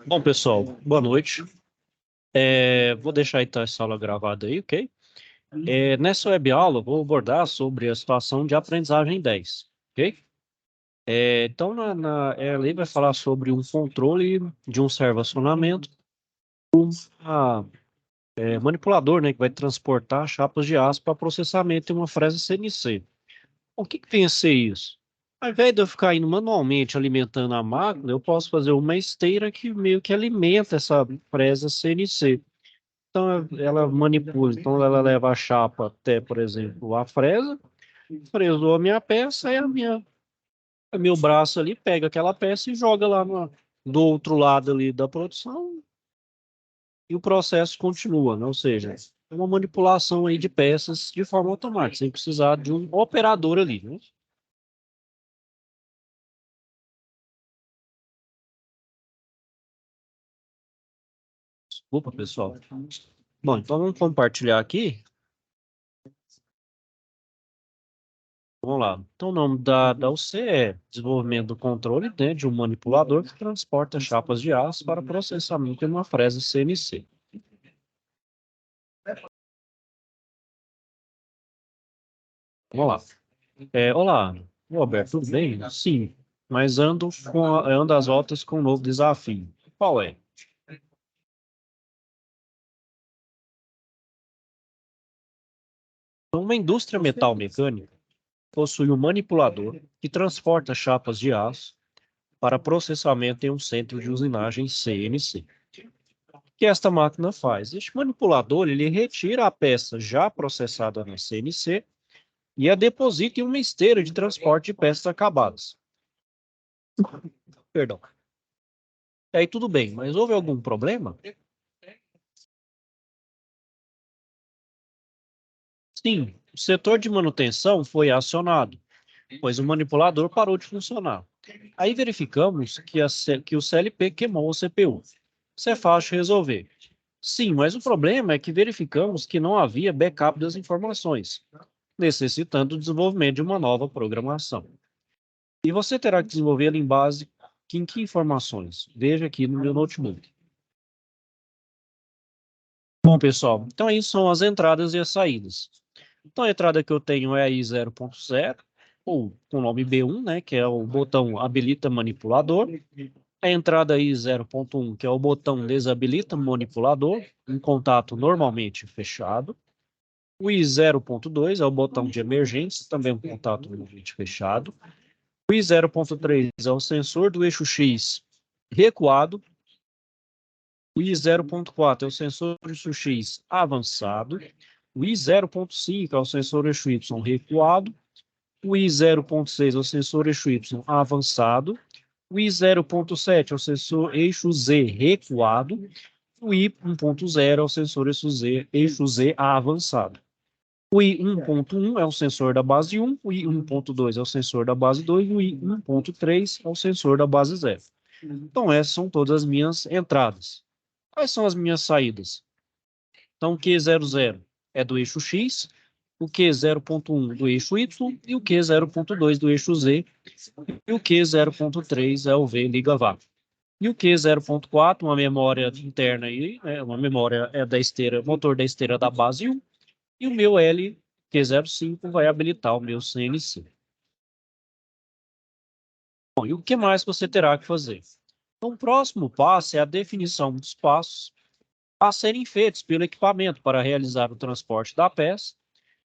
Bom, pessoal, boa noite. Vou deixar então essa aula gravada aí, ok? Nessa web-aula, vou abordar sobre a situação de aprendizagem 10, ok? Então, ela aí vai falar sobre um controle de um servo-acionamento, manipulador, né, que vai transportar chapas de aço para processamento em uma fresa CNC. O que vem a ser isso? Ao invés de eu ficar indo manualmente alimentando a máquina, eu posso fazer uma esteira que meio que alimenta essa fresa CNC. Então, ela manipula, então ela leva a chapa até, por exemplo, a fresa, fresou a minha peça, e o meu braço ali pega aquela peça e joga lá do outro lado ali da produção e o processo continua, né? Ou seja, é uma manipulação aí de peças de forma automática, sem precisar de um operador ali, né? Desculpa, pessoal. Bom, então vamos compartilhar aqui. Vamos lá. Então, o nome da UC é Desenvolvimento do Controle, né, de um manipulador que transporta chapas de aço para processamento em uma fresa CNC. Vamos lá. Olá, Roberto, tudo bem? Sim, mas ando às voltas com um novo desafio. Qual é? Uma indústria metal mecânica possui um manipulador que transporta chapas de aço para processamento em um centro de usinagem CNC. O que esta máquina faz? Este manipulador ele retira a peça já processada na CNC e a deposita em uma esteira de transporte de peças acabadas. Perdão. E aí tudo bem, mas houve algum problema? Sim, o setor de manutenção foi acionado, pois o manipulador parou de funcionar. Aí verificamos que o CLP queimou o CPU. Isso é fácil de resolver. Sim, mas o problema é que verificamos que não havia backup das informações, necessitando o desenvolvimento de uma nova programação. E você terá que desenvolvê-la em base em que informações? Veja aqui no meu notebook. Bom, pessoal, então aí são as entradas e as saídas. Então a entrada que eu tenho é a I0.0, ou com o nome B1, né, que é o botão habilita manipulador. A entrada I0.1, que é o botão desabilita manipulador, em contato normalmente fechado. O I0.2 é o botão de emergência, também um contato normalmente fechado. O I0.3 é o sensor do eixo X recuado. O I0.4 é o sensor do eixo X avançado. O I0.5 é o sensor eixo Y recuado. O I0.6 é o sensor eixo Y avançado. O I0.7 é o sensor eixo Z recuado. O I1.0 é o sensor eixo Z avançado. O I1.1 é o sensor da base 1, o I1.2 é o sensor da base 2 e o I1.3 é o sensor da base 0. Então, essas são todas as minhas entradas. Quais são as minhas saídas? Então, o Q00 é do eixo X, o Q0.1 do eixo Y e o Q0.2 do eixo Z, e o Q0.3 é o V liga vácuo. E o Q0.4, uma memória interna aí, né, uma memória da esteira, motor da esteira da base 1, e o meu LQ05 vai habilitar o meu CNC. Bom, e o que mais você terá que fazer? Então, o próximo passo é a definição dos passos a serem feitos pelo equipamento para realizar o transporte da peça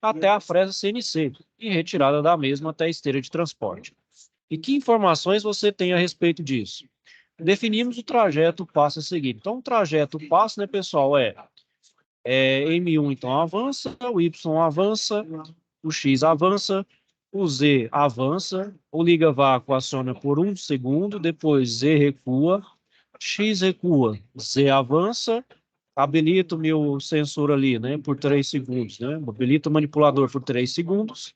até a fresa CNC e retirada da mesma até a esteira de transporte. E que informações você tem a respeito disso? Definimos o trajeto passo a seguir. Então, o trajeto passo, né, pessoal, M1 então avança, o Y avança, o X avança, o Z avança, o liga-vácuo aciona por 1 segundo, depois Z recua, X recua, Z avança, habilita o meu sensor ali, né, por 3 segundos, né, habilita o manipulador por 3 segundos,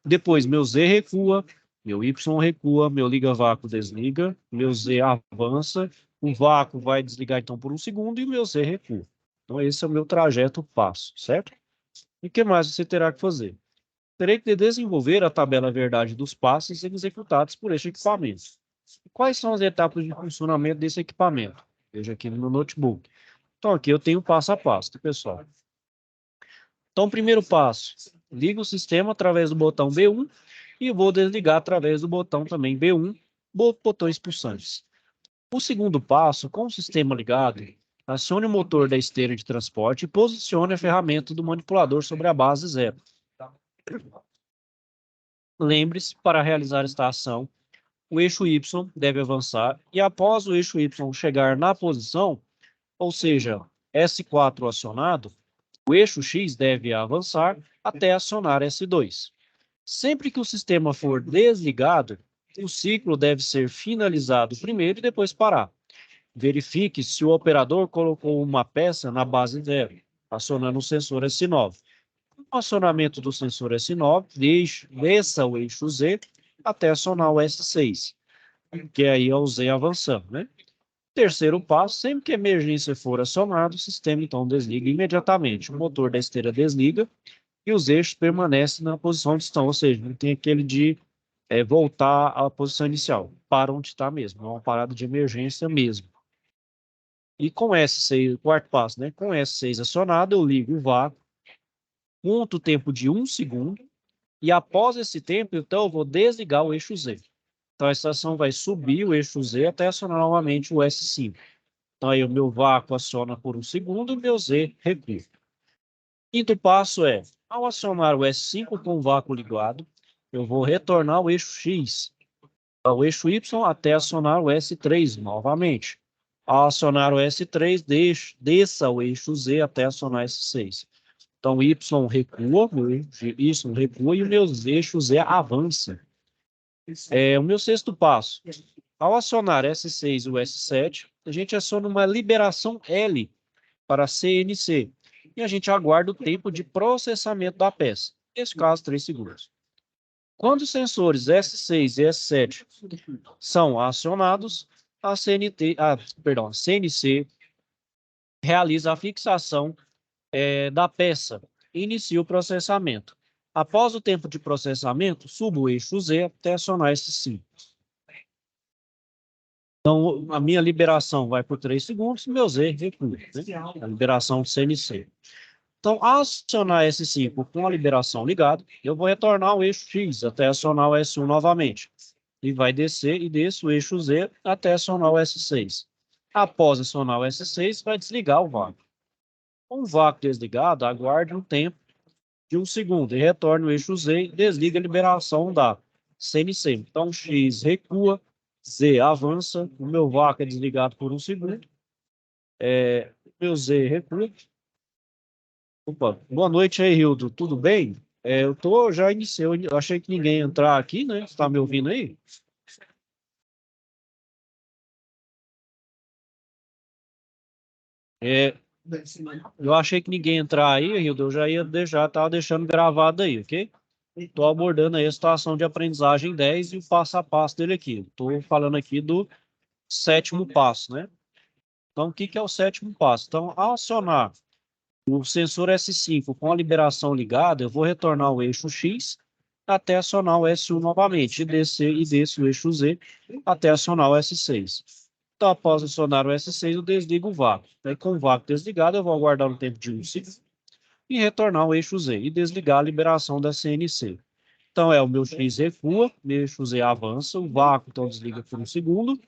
depois meu Z recua, meu Y recua, meu liga-vácuo desliga, meu Z avança, o vácuo vai desligar então por 1 segundo e o meu Z recua. Então esse é o meu trajeto passo, certo? E o que mais você terá que fazer? Terei que desenvolver a tabela verdade dos passos executados por este equipamento. Quais são as etapas de funcionamento desse equipamento? Veja aqui no meu notebook. Então, aqui eu tenho passo a passo, tá, pessoal? Então, primeiro passo, ligo o sistema através do botão B1 e vou desligar através do botão também B1, botões pulsantes. O segundo passo, com o sistema ligado, acione o motor da esteira de transporte e posicione a ferramenta do manipulador sobre a base zero. Lembre-se, para realizar esta ação, o eixo Y deve avançar e após o eixo Y chegar na posição, ou seja, S4 acionado, o eixo X deve avançar até acionar S2. Sempre que o sistema for desligado, o ciclo deve ser finalizado primeiro e depois parar. Verifique se o operador colocou uma peça na base zero, acionando o sensor S9. Com o acionamento do sensor S9, desça o eixo Z até acionar o S6, que aí é o Z avançando, né? Terceiro passo, sempre que a emergência for acionada, o sistema então desliga imediatamente. O motor da esteira desliga e os eixos permanecem na posição onde estão, ou seja, não tem aquele de voltar à posição inicial, para onde está mesmo, é uma parada de emergência mesmo. E com S6, quarto passo, né? Com S6 acionado, eu ligo o vácuo, conto o tempo de 1 segundo, e após esse tempo, então, eu vou desligar o eixo Z. Então, a estação vai subir o eixo Z até acionar novamente o S5. Então, aí o meu vácuo aciona por 1 segundo e o meu Z recua. Quinto passo é, ao acionar o S5 com o vácuo ligado, eu vou retornar o eixo X ao eixo Y até acionar o S3 novamente. Ao acionar o S3, desça o eixo Z até acionar S6. Então, Y recua, Y recua e o meu eixo Z avança. O meu sexto passo. Ao acionar S6 e o S7, a gente aciona uma liberação L para CNC. E a gente aguarda o tempo de processamento da peça. Nesse caso, 3 segundos. Quando os sensores S6 e S7 são acionados, a CNC realiza a fixação da peça e inicia o processamento. Após o tempo de processamento, subo o eixo Z até acionar esse 5. Então, a minha liberação vai por 3 segundos, meu Z recua, né? A liberação CNC. Então, ao acionar S5 com a liberação ligada, eu vou retornar o eixo X até acionar o S1 novamente. E vai descer e desce o eixo Z até acionar o S6. Após acionar o S6, vai desligar o vácuo. Com o vácuo desligado, aguarde um tempo de 1 segundo e retorne o eixo Z e desliga a liberação da CNC. Então, X recua, Z avança, o meu vácuo é desligado por 1 segundo, o meu Z recua. Opa, boa noite aí, Hildo. Tudo bem? Já iniciei, eu achei que ninguém ia entrar aqui, né? Você tá me ouvindo aí? É, eu achei que ninguém ia entrar aí, Hildo, eu tava deixando gravado aí, ok? Estou abordando aí a situação de aprendizagem 10 e o passo a passo dele aqui. Estou falando aqui do sétimo passo, né? Então, o que que é o sétimo passo? Então, ao acionar o sensor S5 com a liberação ligada, eu vou retornar o eixo X até acionar o S1 novamente, e descer o eixo Z até acionar o S6. Então, após acionar o S6, eu desligo o vácuo. Aí, com o vácuo desligado, eu vou aguardar um tempo de 1 segundo e retornar o eixo Z e desligar a liberação da CNC. Então, o meu X recua, o eixo Z avança, o vácuo então desliga por 1 segundo,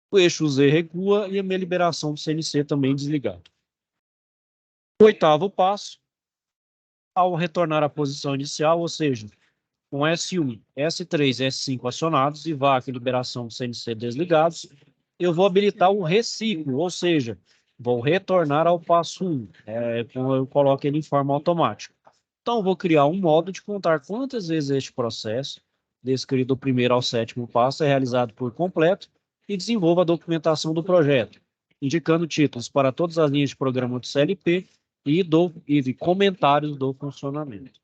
o eixo Z recua e a minha liberação do CNC também desligado. O oitavo passo, ao retornar à posição inicial, ou seja, com S1, S3 e S5 acionados e vácuo e liberação do CNC desligados, eu vou habilitar o reciclo, ou seja, vou retornar ao passo 1, como eu coloco ele em forma automática. Então, vou criar um modo de contar quantas vezes este processo, descrito do primeiro ao sétimo passo, é realizado por completo e desenvolva a documentação do projeto, indicando títulos para todas as linhas de programa do CLP e comentários do funcionamento.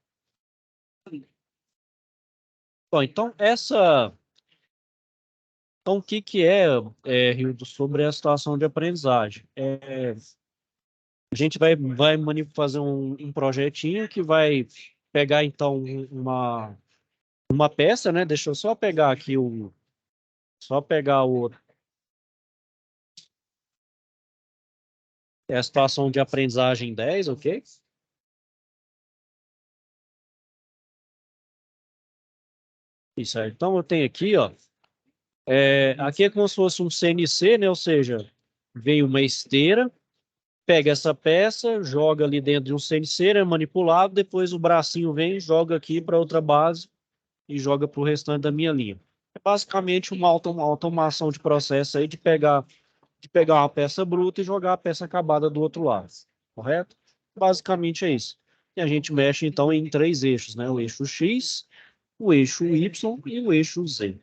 Bom, então, o que que Hildo, sobre a situação de aprendizagem? A gente vai fazer um projetinho que vai pegar, então, uma peça, né? Deixa eu só pegar aqui Só pegar o outro. É a situação de aprendizagem 10, ok? Isso aí. Então, eu tenho aqui, ó. Aqui é como se fosse um CNC, né? Ou seja, vem uma esteira, pega essa peça, joga ali dentro de um CNC, é manipulado, depois o bracinho vem, joga aqui para outra base e joga para o restante da minha linha. É basicamente uma automação de processo aí de pegar uma peça bruta e jogar a peça acabada do outro lado, correto? Basicamente é isso. E a gente mexe então em três eixos, né? O eixo X, o eixo Y e o eixo Z,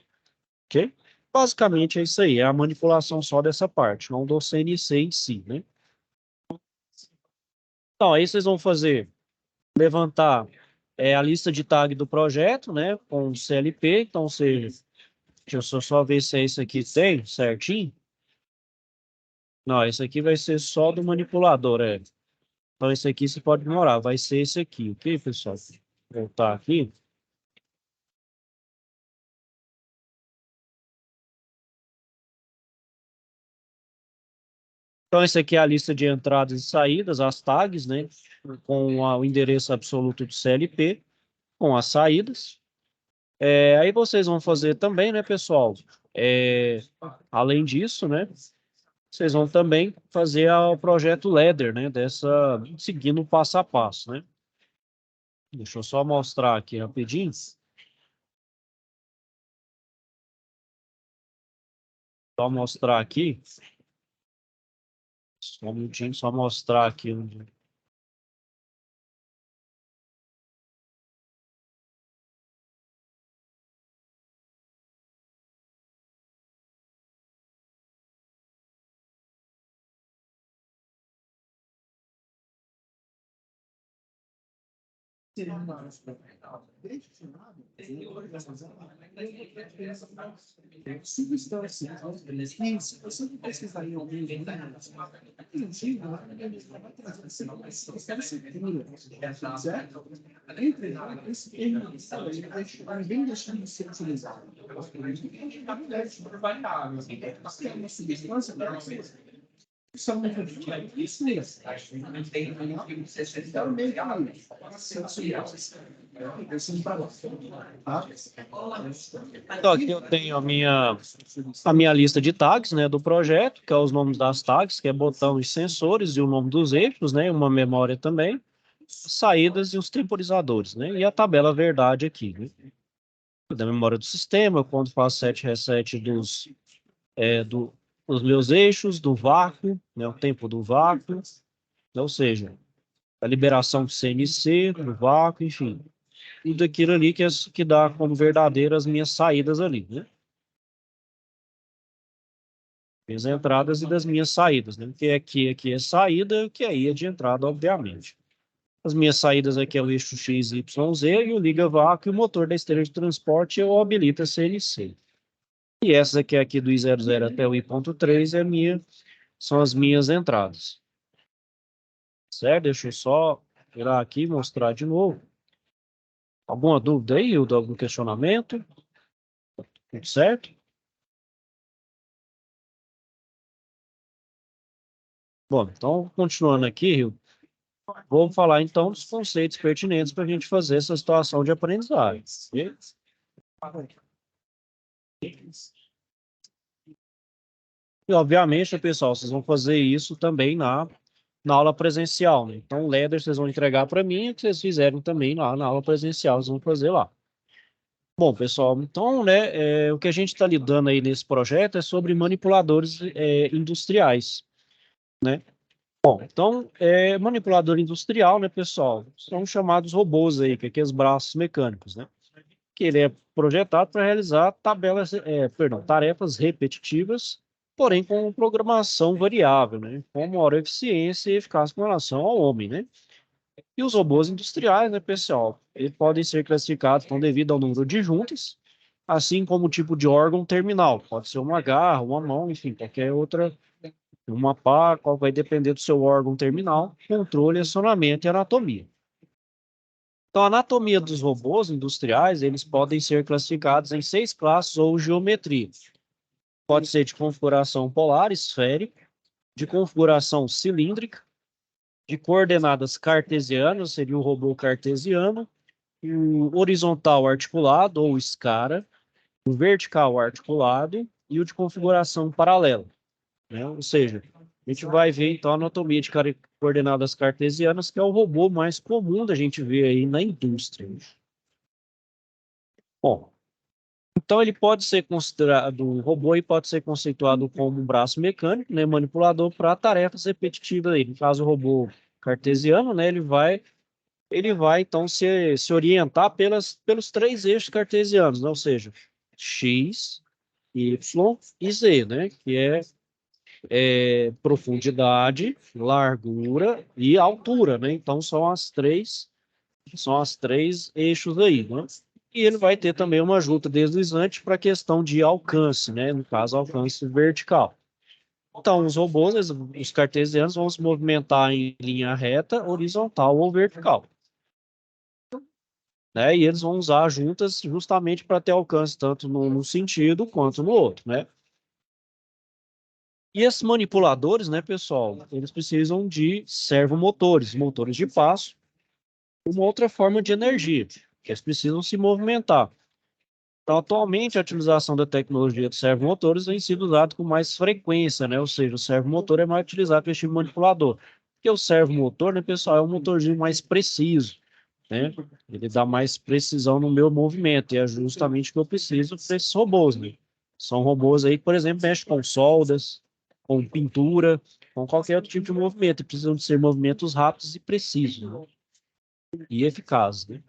ok? Basicamente é isso aí, é a manipulação só dessa parte, não do CNC em si, né? Então, aí vocês vão levantar a lista de tag do projeto, né, com o CLP. Então, deixa eu só ver se é isso aqui tem certinho. Não, esse aqui vai ser só do manipulador, é. Então, esse aqui você pode ignorar, vai ser esse aqui, ok, pessoal? Vou voltar aqui. Então, esse aqui é a lista de entradas e saídas, as tags, né, com o endereço absoluto do CLP, com as saídas. Aí vocês vão fazer também, né, pessoal? É, além disso, né, vocês vão também fazer o projeto Ladder, né, seguindo o passo a passo, né? Deixa eu só mostrar aqui rapidinho. Só mostrar aqui. Só um minutinho, só mostrar aqui. Então, aqui eu tenho a minha lista de tags, né, do projeto, que é os nomes das tags, que é botão e sensores, e o nome dos eixos, né, uma memória também, saídas e os temporizadores, né, e a tabela verdade aqui, né, da memória do sistema, quando faço set reset dos meus eixos, do vácuo, né, o tempo do vácuo, ou seja, a liberação do CNC, do vácuo, enfim, tudo aquilo ali que dá como verdadeiro as minhas saídas ali, né? Minhas entradas e das minhas saídas, né? Que aqui é saída, que aí é de entrada, obviamente. As minhas saídas aqui é o eixo X, Y, Z, e o liga-vácuo e o motor da esteira de transporte eu habilito a CNC. E essas aqui do I00 até o I.3 são as minhas entradas. Certo? Deixa eu só virar aqui e mostrar de novo. Alguma dúvida aí, ou algum questionamento? Tudo certo? Bom, então, continuando aqui, Rio, vou falar então dos conceitos pertinentes para a gente fazer essa situação de aprendizagem. Ok? E, obviamente, pessoal, vocês vão fazer isso também na aula presencial, né? Então, o Leder vocês vão entregar para mim, e o que vocês fizerem também lá na aula presencial, vocês vão fazer lá. Bom, pessoal, então, né, o que a gente está lidando aí nesse projeto é sobre manipuladores industriais, né? Bom, então, manipulador industrial, né, pessoal, são chamados robôs aí, que é aqueles braços mecânicos, né? Que ele é projetado para realizar tarefas repetitivas, porém com programação variável, né? Com maior eficiência e eficácia com relação ao homem, né? E os robôs industriais, né, pessoal, eles podem ser classificados então, devido ao número de juntas, assim como o tipo de órgão terminal. Pode ser uma garra, uma mão, enfim, qualquer outra, uma pá, qual vai depender do seu órgão terminal, controle, acionamento e anatomia. Então, a anatomia dos robôs industriais, eles podem ser classificados em 6 classes ou geometria. pode ser de configuração polar, esférica, de configuração cilíndrica, de coordenadas cartesianas, seria o robô cartesiano, o horizontal articulado, ou SCARA, o vertical articulado e o de configuração paralela, né? Ou seja, a gente vai ver então a anatomia de coordenadas cartesianas, que é o robô mais comum da gente ver aí na indústria. Bom, então ele pode ser considerado, o robô e pode ser conceituado como um braço mecânico, né, manipulador para tarefas repetitivas aí. No caso, o robô cartesiano, né, ele vai então se orientar pelos três eixos cartesianos, né? Ou seja, x, y e z, né? Que é profundidade, largura e altura, né? Então são as três eixos aí, né? E ele vai ter também uma junta deslizante para a questão de alcance, né? No caso, alcance vertical. Então, os robôs, os cartesianos, vão se movimentar em linha reta, horizontal ou vertical, né? E eles vão usar juntas justamente para ter alcance tanto num sentido quanto no outro, né? E esses manipuladores, né, pessoal, eles precisam de servomotores, motores de passo, uma outra forma de energia, que eles precisam se movimentar. Então, atualmente, a utilização da tecnologia de servomotores tem sido usada com mais frequência, né? Ou seja, o servomotor é mais utilizado para esse tipo de manipulador. Porque o servomotor, né, pessoal, é um motorzinho mais preciso, né? Ele dá mais precisão no meu movimento, e é justamente o que eu preciso para esses robôs, né? São robôs aí que, por exemplo, mexem com soldas, com pintura, com qualquer outro tipo de movimento, e precisam de ser movimentos rápidos e precisos, né? E eficazes, né?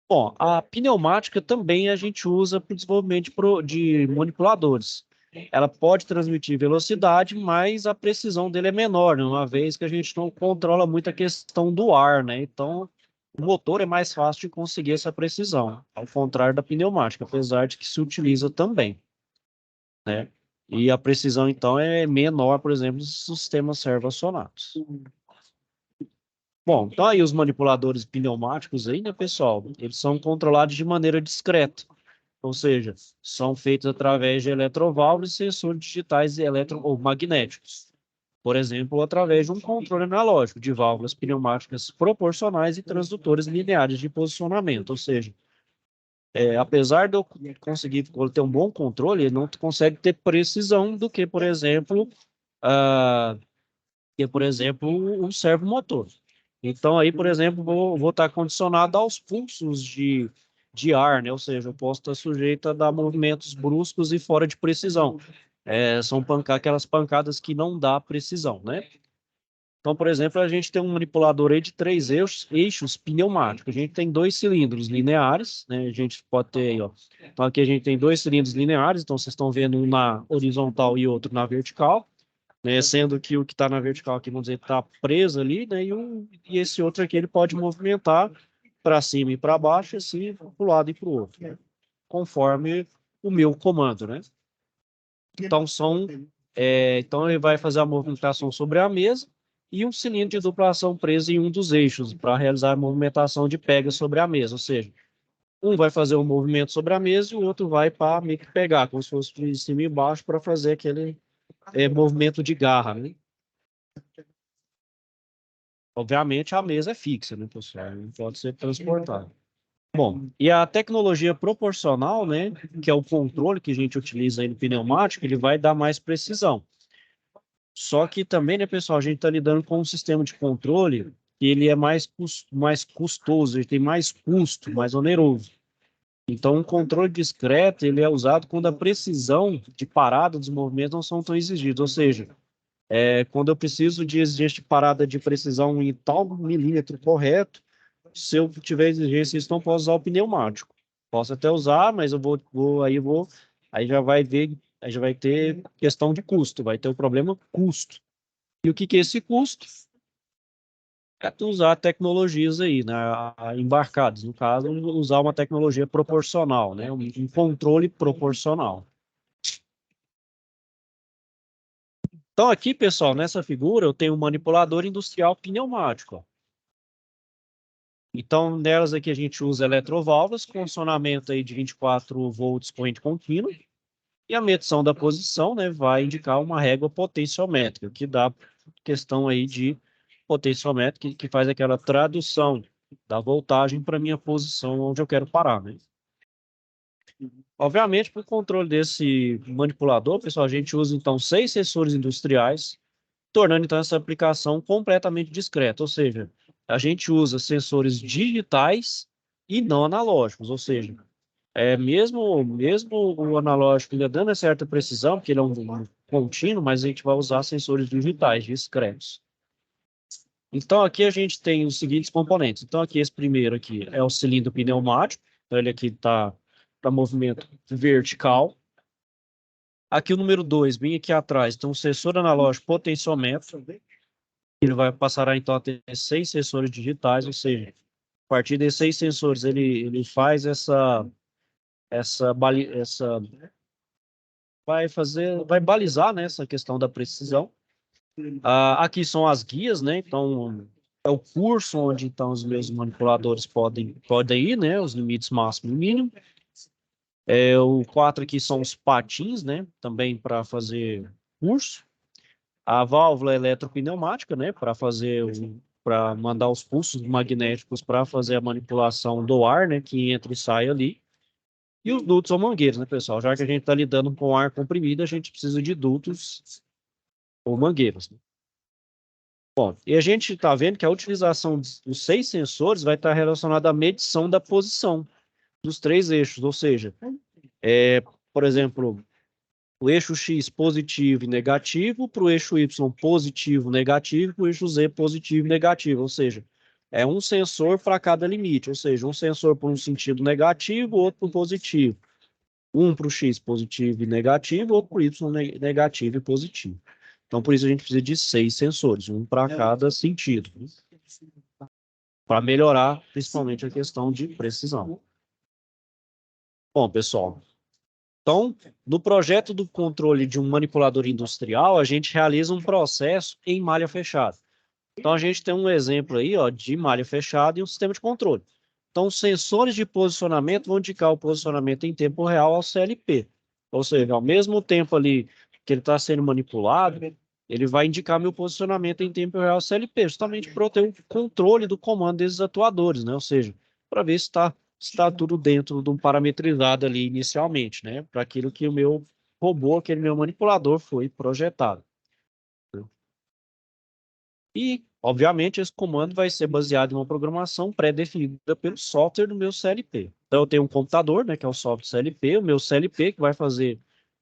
Bom, a pneumática também a gente usa para o desenvolvimento de manipuladores. Ela pode transmitir velocidade, mas a precisão dele é menor, né? Uma vez que a gente não controla muito a questão do ar, né? Então, o motor é mais fácil de conseguir essa precisão, ao contrário da pneumática, apesar de que se utiliza também, né? E a precisão, então, é menor, por exemplo, nos sistemas servoacionados. Bom, então aí os manipuladores pneumáticos aí, né, pessoal? Eles são controlados de maneira discreta, ou seja, são feitos através de eletroválvulas e sensores digitais ou magnéticos. Por exemplo, através de um controle analógico de válvulas pneumáticas proporcionais e transdutores lineares de posicionamento, ou seja, apesar de eu conseguir ter um bom controle, ele não consegue ter precisão do que, por exemplo, um servomotor. Então, aí, por exemplo, vou estar condicionado aos pulsos de ar, né? Ou seja, eu posso estar sujeito a dar movimentos bruscos e fora de precisão. São aquelas pancadas que não dá precisão, né? Então, por exemplo, a gente tem um manipulador aí de três eixos pneumáticos. A gente tem dois cilindros lineares, né? A gente pode ter aí, ó. Então, aqui a gente tem dois cilindros lineares, então vocês estão vendo um na horizontal e outro na vertical, né? Sendo que o que está na vertical aqui, vamos dizer, está preso ali, né? E esse outro aqui ele pode movimentar para cima e para baixo, assim, para um lado e para o outro, né? Conforme o meu comando, né? Então então ele vai fazer a movimentação sobre a mesa e um cilindro de duplação preso em um dos eixos para realizar a movimentação de pega sobre a mesa, ou seja, um vai fazer um movimento sobre a mesa e o outro vai para meio que pegar, como se fosse de cima e embaixo para fazer aquele movimento de garra, né? Obviamente, a mesa é fixa, né, pessoal? Não pode ser transportada. Bom, e a tecnologia proporcional, né, que é o controle que a gente utiliza aí no pneumático, ele vai dar mais precisão. Só que também, né, pessoal, a gente está lidando com um sistema de controle que ele é mais custoso, ele tem mais custo, mais oneroso. Então, um controle discreto, ele é usado quando a precisão de parada dos movimentos não são tão exigidos, ou seja, quando eu preciso de exigência de parada de precisão em tal milímetro correto, se eu tiver exigência, isso não posso usar o pneumático. Posso até usar, mas eu aí já vai ter questão de custo, vai ter o problema custo. E o que que é esse custo? É tu usar tecnologias aí, né, embarcadas. No caso, usar uma tecnologia proporcional, né, um controle proporcional. Então, aqui, pessoal, nessa figura, eu tenho um manipulador industrial pneumático, ó. Então, nelas aqui a gente usa eletroválvulas com acionamento aí de 24 volts corrente contínua. E a medição da posição, né, vai indicar uma régua potenciométrica, que dá questão aí de potenciométrica, que faz aquela tradução da voltagem para minha posição onde eu quero parar, né? Obviamente, para o controle desse manipulador, pessoal, a gente usa então 6 sensores industriais, tornando então essa aplicação completamente discreta, ou seja, a gente usa sensores digitais e não analógicos, ou seja, mesmo o analógico ainda dando certa precisão, porque ele é um contínuo, mas a gente vai usar sensores digitais discretos. Então aqui a gente tem os seguintes componentes. Então aqui esse primeiro aqui é o cilindro pneumático, então ele aqui está para movimento vertical. Aqui o número 2, bem aqui atrás, tem um sensor analógico potenciômetro. Ele vai passar então a ter 6 sensores digitais, ou seja, a partir desses 6 sensores ele faz vai balizar, né, essa questão da precisão. Aqui são as guias, né? Então é o curso onde então os meus manipuladores podem ir, né? Os limites máximo e mínimo. O 4 aqui são os patins, né? Também para fazer curso. A válvula eletropneumática, né? Para mandar os pulsos magnéticos para fazer a manipulação do ar, né? Que entra e sai ali. E os dutos ou mangueiras, né, pessoal? Já que a gente está lidando com ar comprimido, a gente precisa de dutos ou mangueiras, né? Bom, e a gente está vendo que a utilização dos 6 sensores vai estar relacionada à medição da posição dos 3 eixos, ou seja, por exemplo, o eixo X positivo e negativo para o eixo Y positivo, negativo, para o eixo Z positivo e negativo, ou seja, é um sensor para cada limite, ou seja, um sensor por um sentido negativo, outro para o positivo. Um para o X positivo e negativo, outro para o Y negativo e positivo. Então, por isso a gente precisa de 6 sensores, um para cada sentido, para melhorar principalmente a questão de precisão. Bom, pessoal, então, no projeto do controle de um manipulador industrial, a gente realiza um processo em malha fechada. Então, a gente tem um exemplo aí, ó, de malha fechada e um sistema de controle. Então, os sensores de posicionamento vão indicar o posicionamento em tempo real ao CLP. Ou seja, ao mesmo tempo ali que ele está sendo manipulado, ele vai indicar meu posicionamento em tempo real ao CLP, justamente para eu ter o controle do comando desses atuadores, né? Ou seja, para ver se está tudo dentro de um parametrizado ali inicialmente, né? Para aquilo que o meu robô, aquele meu manipulador foi projetado. E, obviamente, esse comando vai ser baseado em uma programação pré-definida pelo software do meu CLP. Então, eu tenho um computador, né, que é o software CLP, o meu CLP, que vai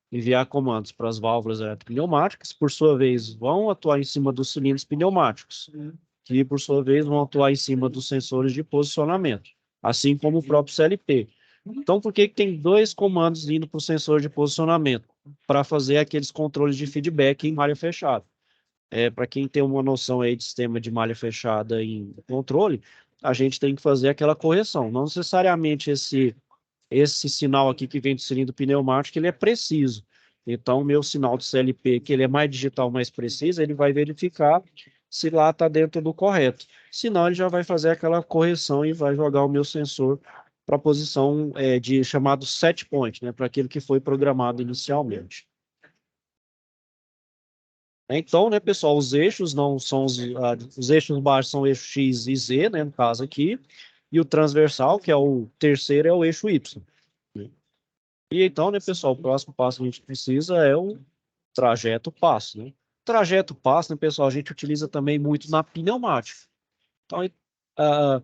enviar comandos para as válvulas eletropneumáticas, por sua vez, vão atuar em cima dos cilindros pneumáticos, que, por sua vez, vão atuar em cima dos sensores de posicionamento, assim como o próprio CLP. Então, por que tem 2 comandos indo para o sensor de posicionamento? Para fazer aqueles controles de feedback em área fechada. Para quem tem uma noção aí de sistema de malha fechada em controle, a gente tem que fazer aquela correção. Não necessariamente esse sinal aqui que vem do cilindro pneumático, ele é preciso. Então, o meu sinal de CLP, que ele é mais digital, mais preciso, ele vai verificar se lá está dentro do correto. Senão, ele já vai fazer aquela correção e vai jogar o meu sensor para a posição de chamado set point, né, para aquilo que foi programado inicialmente. Então, né, pessoal, os eixos não são os eixos baixos são o eixo X e Z, né, no caso aqui, e o transversal, que é o terceiro, é o eixo Y. Né? E então, né, pessoal, o próximo passo que a gente precisa é o trajeto passo, né? Trajeto passo, né, pessoal, a gente utiliza também muito na pneumática. Então, ah,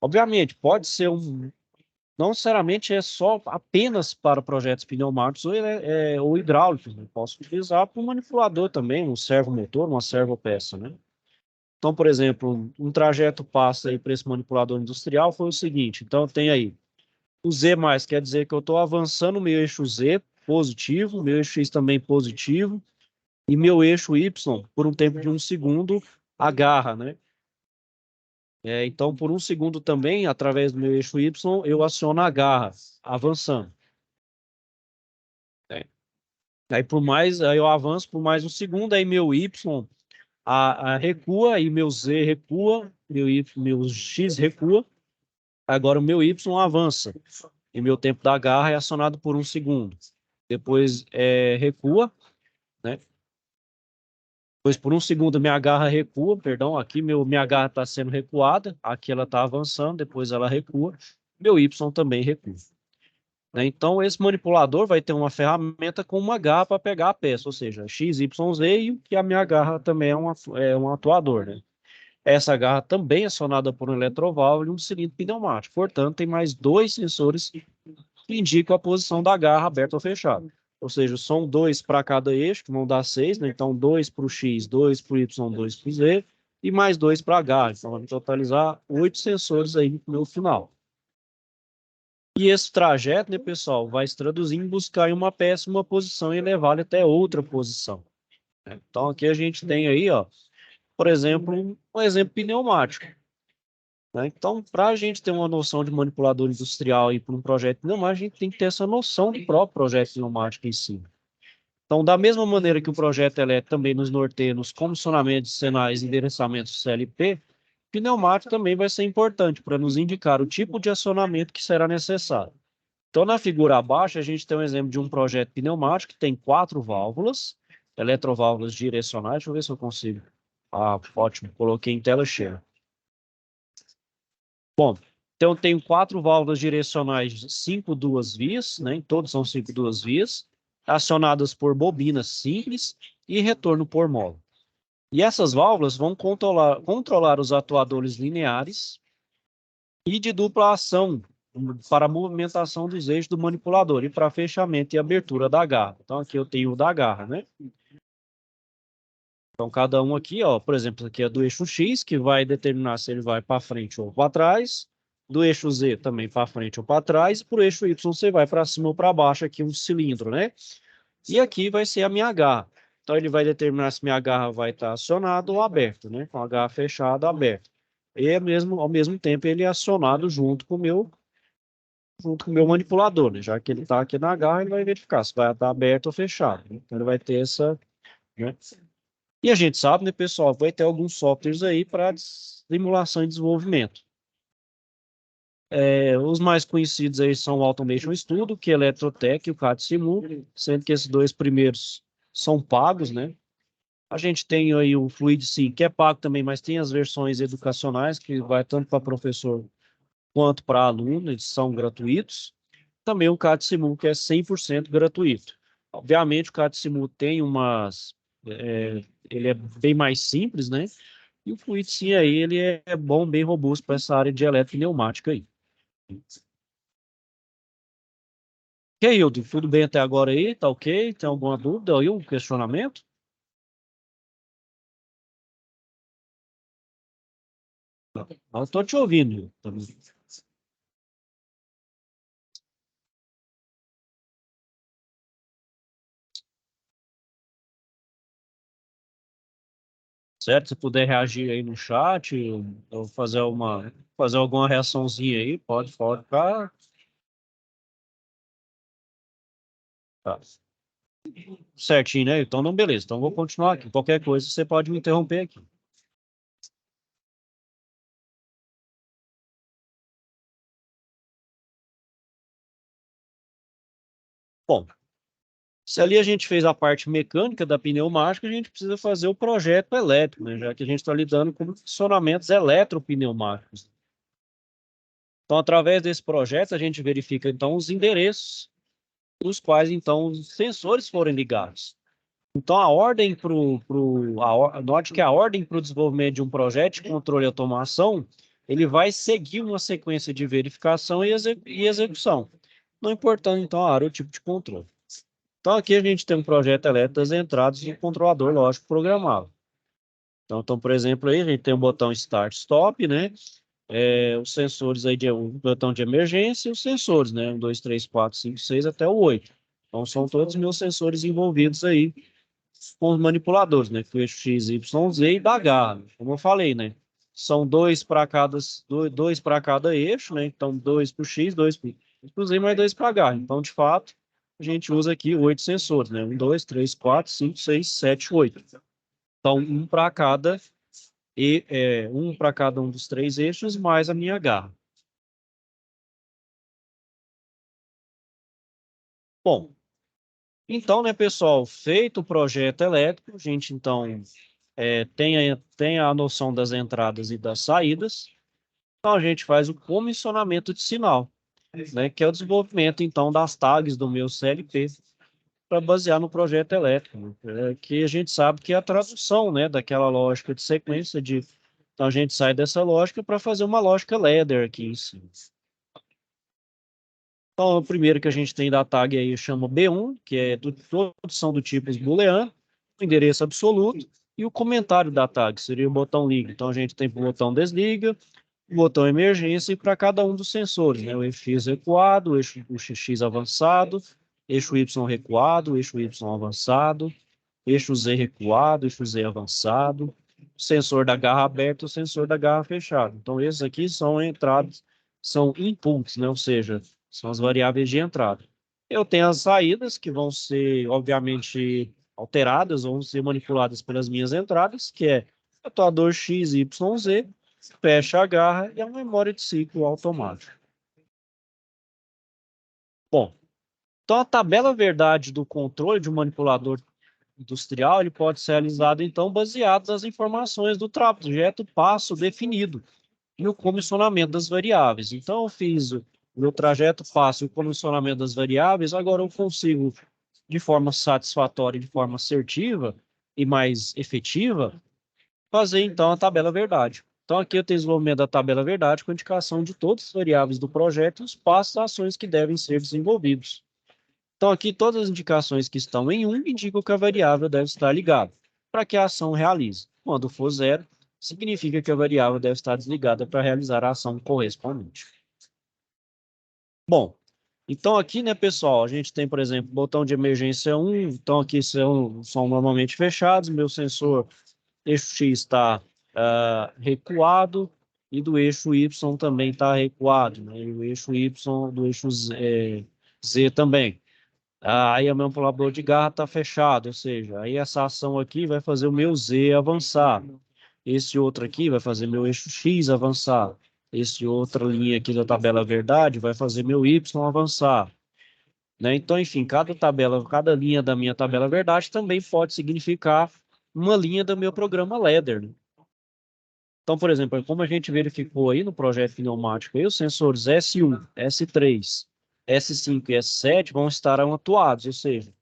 obviamente, pode ser não necessariamente é só apenas para projetos pneumáticos ou hidráulicos, né? Posso utilizar para um manipulador também, um servomotor, uma servopeça, né? Então, por exemplo, um trajeto passo aí para esse manipulador industrial foi o seguinte. Então, tem aí o Z+, quer dizer que eu estou avançando o meu eixo Z positivo, meu eixo X também positivo, e meu eixo Y, por um tempo de 1 segundo, agarra, né? Então, por 1 segundo também, através do meu eixo Y, eu aciono a garra, avançando. Né? Aí eu avanço por mais 1 segundo, aí meu Y recua, aí meu Z recua, meu X recua, agora o meu Y avança, e meu tempo da garra é acionado por 1 segundo. depois recua, né? Depois, por um segundo, minha garra recua, perdão, aqui minha garra está sendo recuada, aqui ela está avançando, depois ela recua, meu Y também recua. Né? Então, esse manipulador vai ter uma ferramenta com uma garra para pegar a peça, ou seja, X, Y, Z, e que a minha garra também é um atuador, né? Essa garra também é acionada por um eletroválvulo e um cilindro pneumático. Portanto, tem mais dois sensores que indicam a posição da garra aberta ou fechada. Ou seja, são dois para cada eixo, que vão dar 6, né? Então, dois para o X, dois para o Y, dois para o Z, e mais dois para a garra. Então, vamos totalizar 8 sensores aí no meu final. E esse trajeto, né, pessoal, vai se traduzir em buscar em uma peça uma posição e levá-la até outra posição. Né? Então, aqui a gente tem aí, ó, por exemplo, um exemplo pneumático. Né? Então, para a gente ter uma noção de manipulador industrial e para um projeto pneumático, a gente tem que ter essa noção do próprio projeto pneumático em si. Então, da mesma maneira que o projeto elétrico também nos norteia nos comissionamentos, sinais e endereçamentos CLP, pneumático também vai ser importante para nos indicar o tipo de acionamento que será necessário. Então, na figura abaixo, a gente tem um exemplo de um projeto pneumático que tem 4 válvulas, eletroválvulas direcionais. Deixa eu ver se eu consigo. Ah, ótimo, coloquei em tela cheia. Bom, então eu tenho 4 válvulas direcionais, 5 duas vias, né? Todos são 5 duas vias, acionadas por bobinas simples e retorno por mola. E essas válvulas vão controlar os atuadores lineares e de dupla ação para a movimentação dos eixos do manipulador e para fechamento e abertura da garra. Então aqui eu tenho o da garra, né? Então cada um aqui, ó, por exemplo, aqui é do eixo X, que vai determinar se ele vai para frente ou para trás. Do eixo Z também para frente ou para trás. E por eixo Y você vai para cima ou para baixo aqui um cilindro, né? E aqui vai ser a minha garra. Então ele vai determinar se minha garra vai estar acionada ou aberta, né? Com a garra fechada ou aberta. E ao mesmo tempo ele é acionado junto com o meu manipulador, né? Já que ele está aqui na garra, ele vai verificar se vai estar aberto ou fechado. Então ele vai ter essa, né? E a gente sabe, né, pessoal, vai ter alguns softwares aí para simulação e desenvolvimento. Os mais conhecidos aí são o Automation Studio, que é Eletrotech e o CAD Simu, sendo que esses dois primeiros são pagos, né? A gente tem aí o Fluid Sim, que é pago também, mas tem as versões educacionais, que vai tanto para professor quanto para aluno, eles são gratuitos. Também o CAD Simu, que é 100% gratuito. Obviamente, o CAD Simu tem ele é bem mais simples, né? E o Fluid Sim aí, ele é bom, bem robusto para essa área de eletropneumática aí. E aí, Hildo, tudo bem até agora aí? Tá ok? Tem alguma dúvida aí, um questionamento? Eu tô te ouvindo, Hildo, também. Certo? Se puder reagir aí no chat, ou fazer alguma reaçãozinha aí, pode ficar. Tá. Certinho, né? Então, não, beleza. Então, vou continuar aqui. Qualquer coisa, você pode me interromper aqui. Bom, se ali a gente fez a parte mecânica da pneumática, a gente precisa fazer o projeto elétrico, né? Já que a gente está lidando com funcionamentos eletropneumáticos. Então, através desse projeto, a gente verifica, então, os endereços os quais, então, os sensores forem ligados. Então, a ordem para note que a ordem para o desenvolvimento de um projeto de controle e automação, ele vai seguir uma sequência de verificação e execução, não importando, então, a área ou o tipo de controle. Então, aqui a gente tem um projeto elétrico das entradas de um controlador lógico programável. Então, por exemplo, aí a gente tem o botão Start Stop, né? Os sensores aí de um botão de emergência e os sensores, né? 1, 2, 3, 4, 5, 6 até o 8. Então, são todos os meus sensores envolvidos aí com os manipuladores, né? Que o eixo X, Y, Z e da garra, como eu falei, né? São dois para cada eixo, né? Então, dois para o X, dois para o Z, mais dois para a garra. Então, de fato, a gente usa aqui 8 sensores, né? 1, 2, 3, 4, 5, 6, 7, 8. Então, um para cada um dos 3 eixos, mais a minha garra. Bom, Então, né, pessoal, feito o projeto elétrico, a gente, então, tem a noção das entradas e das saídas. Então, a gente faz o comissionamento de sinal, né, que é o desenvolvimento, então, das tags do meu CLP para basear no projeto elétrico, né, que a gente sabe que é a tradução, né, daquela lógica de sequência de... Então, a gente sai dessa lógica para fazer uma lógica ladder aqui em cima. Então, o primeiro que a gente tem da tag aí chama B1, que é todos são do tipo booleano, o endereço absoluto, e o comentário da tag seria o botão liga. Então, a gente tem o botão desliga, o botão emergência, e para cada um dos sensores, né? O eixo X recuado, o eixo X avançado, eixo Y recuado, eixo Y avançado, eixo Z recuado, eixo Z avançado, o sensor da garra aberta e o sensor da garra fechada. Então, esses aqui são entradas, são inputs, né? Ou seja, são as variáveis de entrada. Eu tenho as saídas, que vão ser, obviamente, alteradas, vão ser manipuladas pelas minhas entradas, que é atuador X, Y, Z, fecha a garra e a memória de ciclo automático. Bom, então a tabela verdade do controle de um manipulador industrial, ele pode ser realizado, então, baseado nas informações do trajeto passo definido e o comissionamento das variáveis. Então, eu fiz o meu trajeto passo e o comissionamento das variáveis, agora eu consigo, de forma satisfatória, de forma assertiva e mais efetiva, fazer, então, a tabela verdade. Então, aqui eu tenho o desenvolvimento da tabela verdade com indicação de todas as variáveis do projeto e os passos e ações que devem ser desenvolvidos. Então, aqui todas as indicações que estão em 1 indicam que a variável deve estar ligada para que a ação realize. Quando for 0, significa que a variável deve estar desligada para realizar a ação correspondente. Bom, então aqui, né, pessoal, a gente tem, por exemplo, botão de emergência 1, então aqui são normalmente fechados, meu sensor eixo X está recuado e do eixo Y também está recuado, né, e o eixo Y do eixo Z também. Aí o meu manipulador de garra está fechado, ou seja, aí essa ação aqui vai fazer o meu Z avançar. Esse outro aqui vai fazer meu eixo X avançar. Esse outra linha aqui da tabela verdade vai fazer meu Y avançar. Né? Então, enfim, cada linha da minha tabela verdade também pode significar uma linha do meu programa ladder. Né? Então, por exemplo, como a gente verificou aí no projeto pneumático, aí, os sensores S1, S3, S5 e S7 vão estar atuados, ou seja,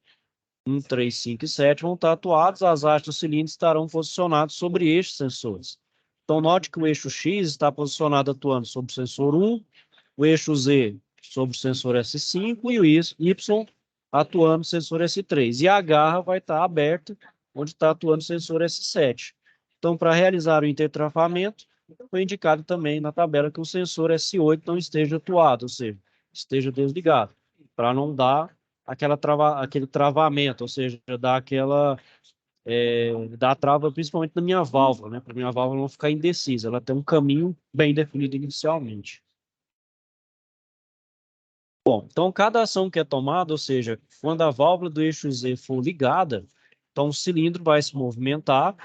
1, 3, 5 e 7 vão estar atuados, as hastes dos cilindros estarão posicionados sobre estes sensores. Então, note que o eixo X está posicionado atuando sobre o sensor 1, o eixo Z sobre o sensor S5 e o Y atuando no sensor S3. E a garra vai estar aberta, onde está atuando o sensor S7. Então, para realizar o intertrafamento, foi indicado também na tabela que o sensor S8 não esteja atuado, ou seja, esteja desligado, para não dar aquele travamento, ou seja, dar trava principalmente na minha válvula, né? Para minha válvula não ficar indecisa, ela tem um caminho bem definido inicialmente. Bom, então cada ação que é tomada, ou seja, quando a válvula do eixo Z for ligada, então o cilindro vai se movimentar,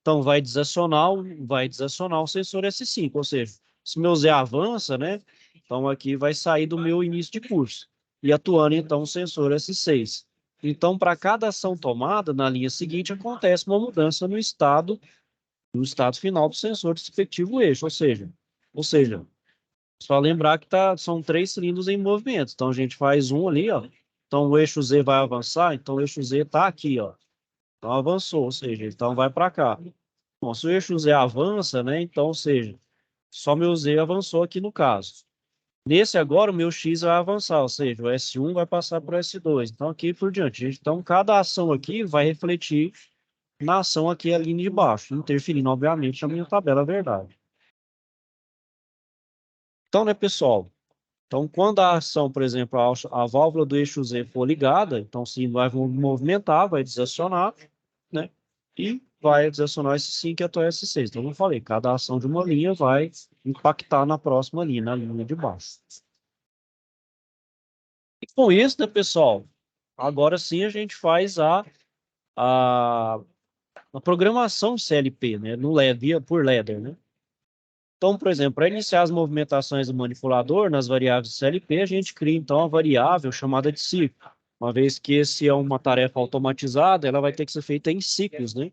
então vai desacionar o sensor S5, ou seja, se meu Z avança, né? Então aqui vai sair do meu início de curso e atuando então o sensor S6. Então, para cada ação tomada, na linha seguinte acontece uma mudança no estado final do sensor do respectivo eixo, ou seja, só lembrar que são 3 cilindros em movimento. Então, a gente faz um ali, ó. Então, o eixo Z vai avançar. Então, o eixo Z está aqui, ó. Então, avançou, ou seja, então vai para cá. Bom, se o eixo Z avança, né? Então, ou seja, só meu Z avançou aqui no caso. Nesse agora, o meu X vai avançar, ou seja, o S1 vai passar para o S2. Então, aqui por diante. Então, cada ação aqui vai refletir na ação aqui ali de baixo, interferindo, obviamente, na minha tabela verdade. Então, né, pessoal? Então, quando a ação, por exemplo, a válvula do eixo Z for ligada, então sim, vai movimentar, vai desacionar, né? E vai desacionar esse 5 até esse 6. Então, como eu falei, cada ação de uma linha vai impactar na próxima linha, na linha de baixo. E com isso, né, pessoal? Agora sim a gente faz a, a programação CLP, né? No LED, por ladder, né? Então, por exemplo, para iniciar as movimentações do manipulador nas variáveis CLP, a gente cria então uma variável chamada de ciclo. Uma vez que esse é uma tarefa automatizada, ela vai ter que ser feita em ciclos, né?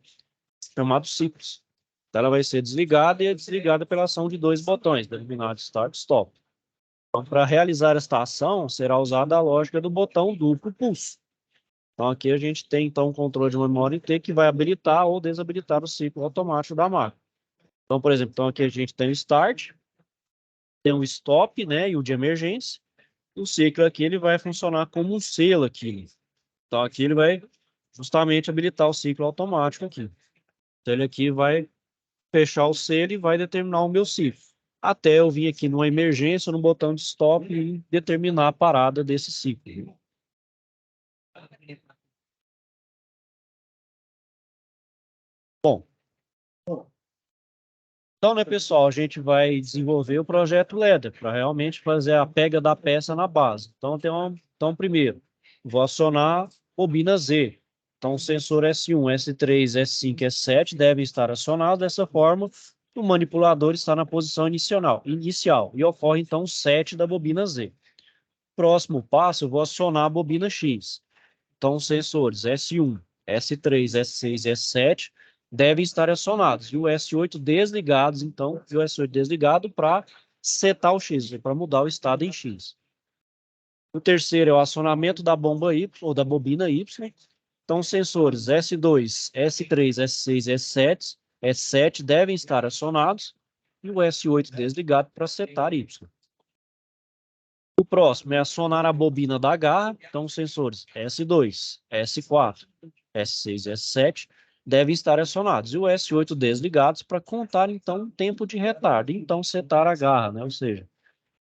Chamados ciclos. Então, ela vai ser desligada e é desligada pela ação de dois botões, denominado Start e Stop. Então, para realizar esta ação, será usada a lógica do botão duplo pulso. Então, aqui a gente tem, então, um controle de memória T que vai habilitar ou desabilitar o ciclo automático da máquina. Então, por exemplo, então aqui a gente tem o Start, tem o Stop, né, e o de emergência. O ciclo aqui ele vai funcionar como um selo aqui. Então, aqui ele vai justamente habilitar o ciclo automático aqui. Então, ele aqui vai fechar o selo e vai determinar o meu ciclo. Até eu vir aqui numa emergência, no botão de stop e determinar a parada desse ciclo. Bom, então, né, pessoal, a gente vai desenvolver o projeto LEDER para realmente fazer a pega da peça na base. Então, primeiro, vou acionar bobina Z. Então, o sensor S1, S3, S5, S7 devem estar acionados dessa forma. O manipulador está na posição inicial e ocorre então o set da bobina Z. Próximo passo, eu vou acionar a bobina X. Então, os sensores S1, S3, S6 e S7 devem estar acionados. E o S8 desligados, então, e o S8 desligado para setar o X, para mudar o estado em X. O terceiro é o acionamento da bomba Y, ou da bobina Y. Então, os sensores S2, S3, S6 e S7 devem estar acionados. E o S8 desligado para setar Y. O próximo é acionar a bobina da garra. Então, os sensores S2, S4, S6 e S7 devem estar acionados. E o S8 desligados para contar, então, o tempo de retardo. Então, setar a garra, né? Ou seja,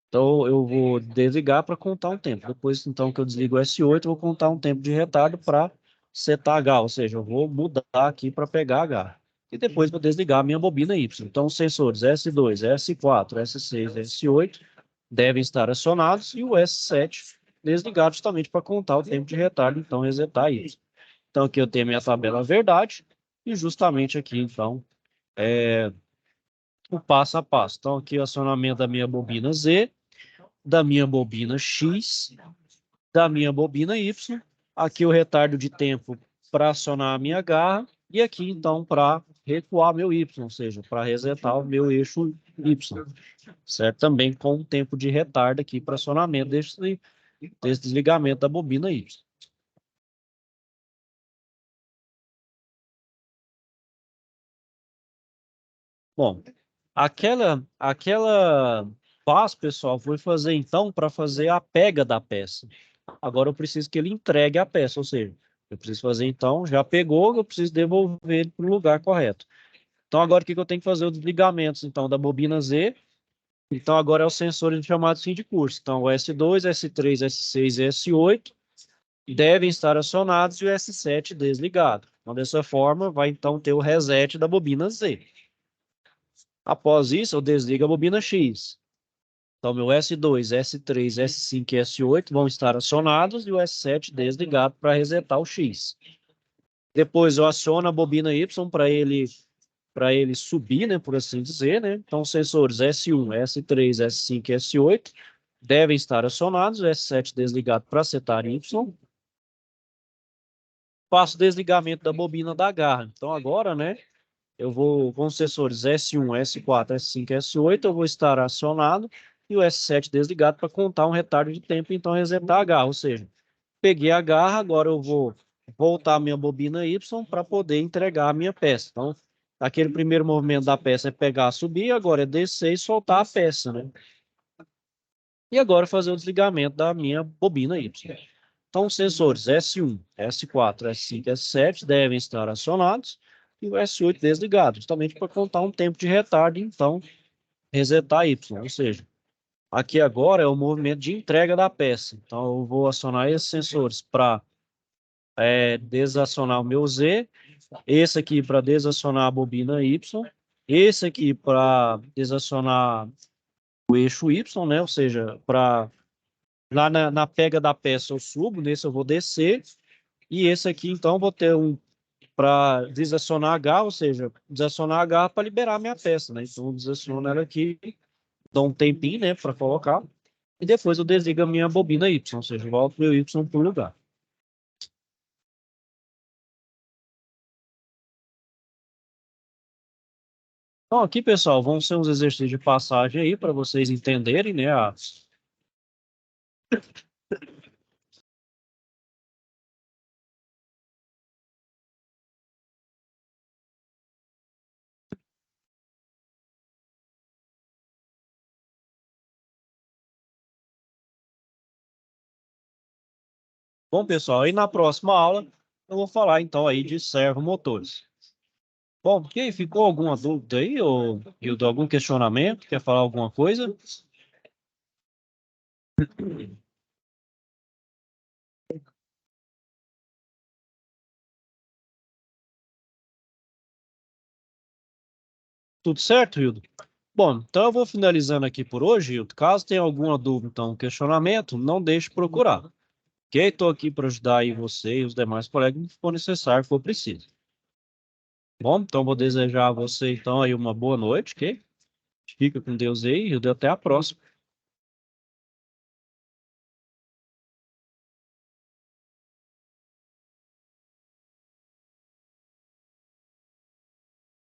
então eu vou desligar para contar um tempo. Depois, então, que eu desligo o S8, eu vou contar um tempo de retardo para setar a garra. Ou seja, eu vou mudar aqui para pegar a garra. E depois vou desligar a minha bobina Y. Então, os sensores S2, S4, S6, S8 devem estar acionados e o S7 desligado justamente para contar o tempo de retardo, então resetar isso. Então aqui eu tenho minha tabela verdade e justamente aqui então o passo a passo. Então aqui o acionamento da minha bobina Z, da minha bobina X, da minha bobina Y, aqui o retardo de tempo para acionar a minha garra e aqui então para recuar meu Y, ou seja, para resetar o meu eixo Y, certo? Também com um tempo de retardo aqui para acionamento desse desligamento da bobina Y. Bom, aquela paz, pessoal, foi fazer então para fazer a pega da peça. Agora eu preciso que ele entregue a peça, ou seja, eu preciso fazer então, já pegou, eu preciso devolver ele para o lugar correto. Então agora o que que eu tenho que fazer? Os desligamentos então da bobina Z. Então agora é o sensor chamado fim de curso. Então o S2, S3, S6 e S8 devem estar acionados e o S7 desligado. Então dessa forma vai então ter o reset da bobina Z. Após isso, eu desligo a bobina X. Então, meu S2, S3, S5 e S8 vão estar acionados e o S7 desligado para resetar o X. Depois, eu aciono a bobina Y para ele subir, né, por assim dizer, né? Então, os sensores S1, S3, S5 e S8 devem estar acionados, o S7 desligado para setar Y. Faço o desligamento da bobina da garra. Então, agora, né, eu vou com os sensores S1, S4, S5, S8, eu vou estar acionado e o S7 desligado para contar um retardo de tempo, então resetar a garra. Ou seja, peguei a garra, agora eu vou voltar a minha bobina Y para poder entregar a minha peça. Então, aquele primeiro movimento da peça é pegar, subir, agora é descer e soltar a peça, né? E agora fazer o desligamento da minha bobina Y. Então, os sensores S1, S4, S5, S7 devem estar acionados e o S8 desligado, justamente para contar um tempo de retardo, então resetar Y, ou seja, aqui agora é o movimento de entrega da peça. Então, eu vou acionar esses sensores para desacionar o meu Z, esse aqui para desacionar a bobina Y, esse aqui para desacionar o eixo Y, né? Ou seja, para lá na pega da peça eu subo, nesse eu vou descer, e esse aqui então eu vou ter um para desacionar H, ou seja, desacionar H para liberar a minha peça, né? Então eu desaciono ela aqui, dou um tempinho, né, para colocar, e depois eu desligo a minha bobina Y, ou seja, volto meu Y para o lugar. Então, aqui, pessoal, vão ser uns exercícios de passagem aí para vocês entenderem, né? Bom, pessoal, aí na próxima aula eu vou falar então aí de servomotores. Bom, e aí, ficou alguma dúvida aí, ou Hildo, algum questionamento? Quer falar alguma coisa? Tudo certo, Hildo? Bom, então eu vou finalizando aqui por hoje, Hildo. Caso tenha alguma dúvida, então, questionamento, não deixe de procurar. Ok? Estou aqui para ajudar aí você e os demais colegas no que for necessário, for preciso. Bom, então vou desejar a você então aí uma boa noite, ok? Fica com Deus aí, Hildo, e até a próxima.